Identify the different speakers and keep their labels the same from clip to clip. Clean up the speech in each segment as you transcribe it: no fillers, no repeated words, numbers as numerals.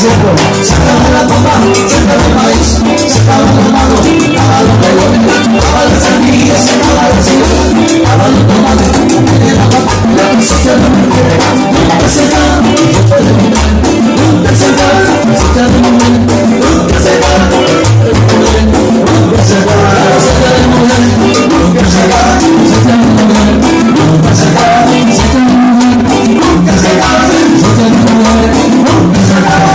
Speaker 1: diciendo, sácame la copa, sácame el maíz, sácame el tomado, sácame los pelones, sácame las semillas, sácame la ciudad, sácame los tomates, sácame la papa, la cosilla no me quiere, nunca se va, nunca se va, cosilla de mujer, nunca se va, nunca se va, cosilla de mujer, nunca se va, cosilla de mujer, nunca se va, cosilla de mujer, nunca se va, cosilla de mujer, nunca se va.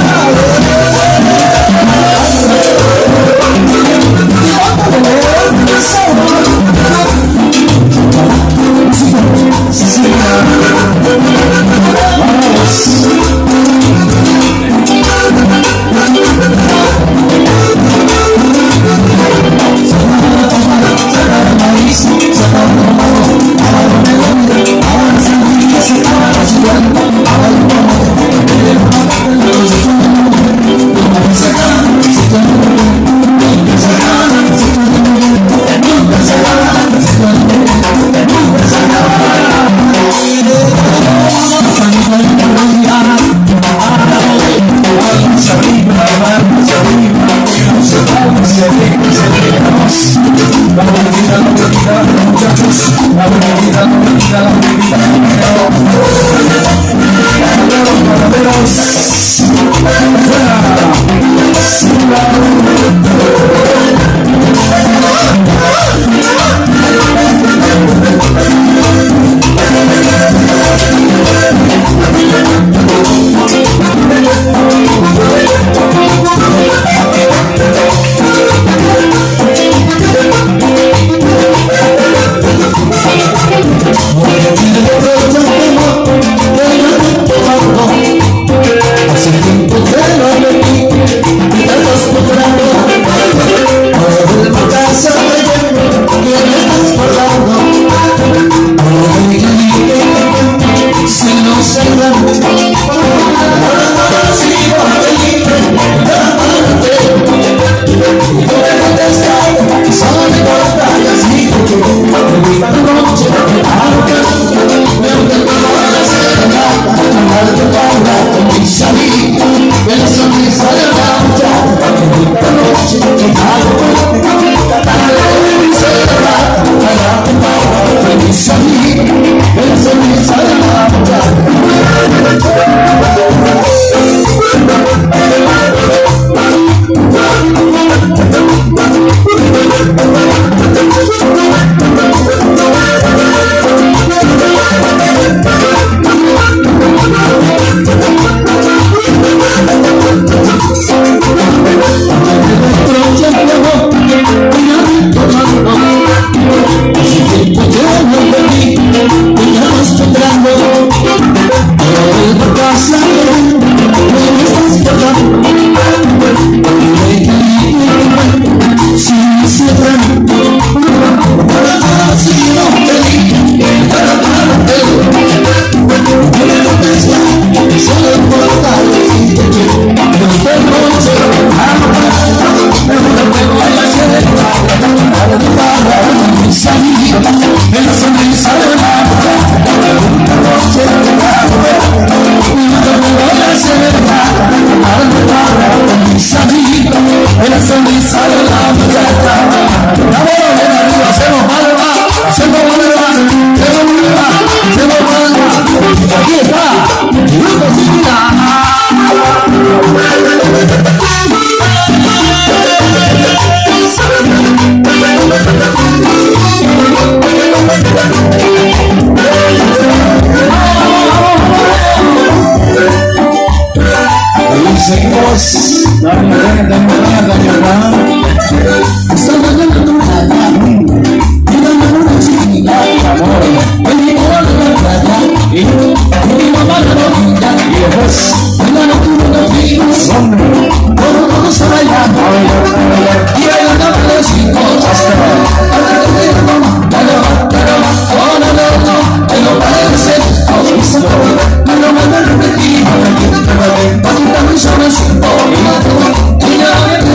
Speaker 2: Para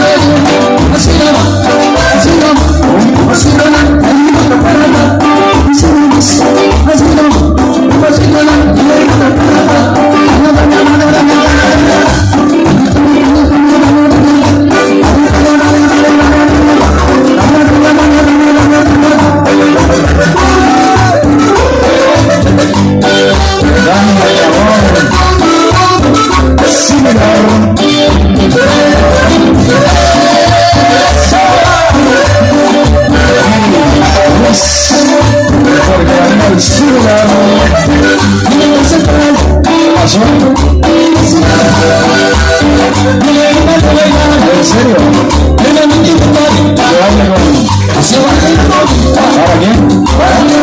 Speaker 2: ¿En serio? ¿Para quién? ¿En serio?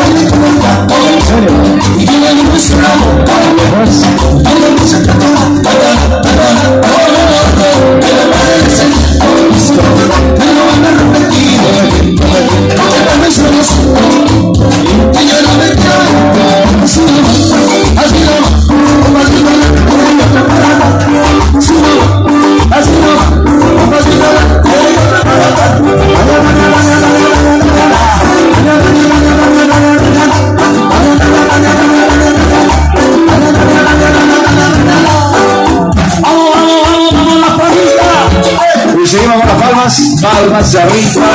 Speaker 2: Palmas arriba,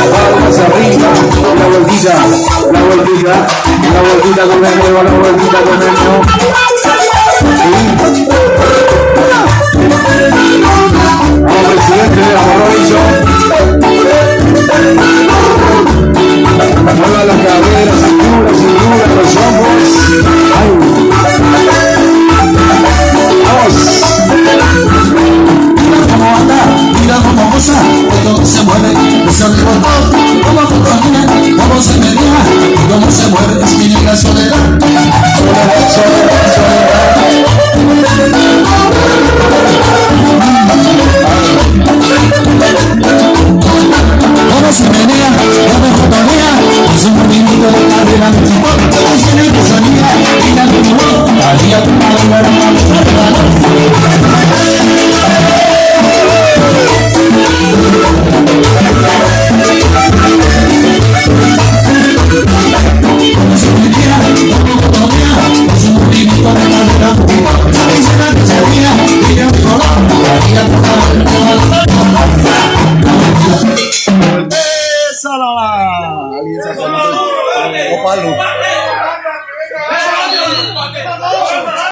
Speaker 2: la vueltita con el nuevo, la vueltita con el nuevo. Vamos, presidente de la Morovicho. Mueva las caderas, cintura, los hombros. ¡Ay! ¡Vamos!
Speaker 1: Cómo anda, mira cómo goza, cómo se mueve, se rebotó, cómo cotonea, cómo se menea, cómo se mueve, es mi negra soledad. Cómo se menea, cómo cotonea, es un movimiento de cadera, cómo se le sonía, y la misma, haría tu madre, como se menea, como cotonea, es un movimiento de cadera.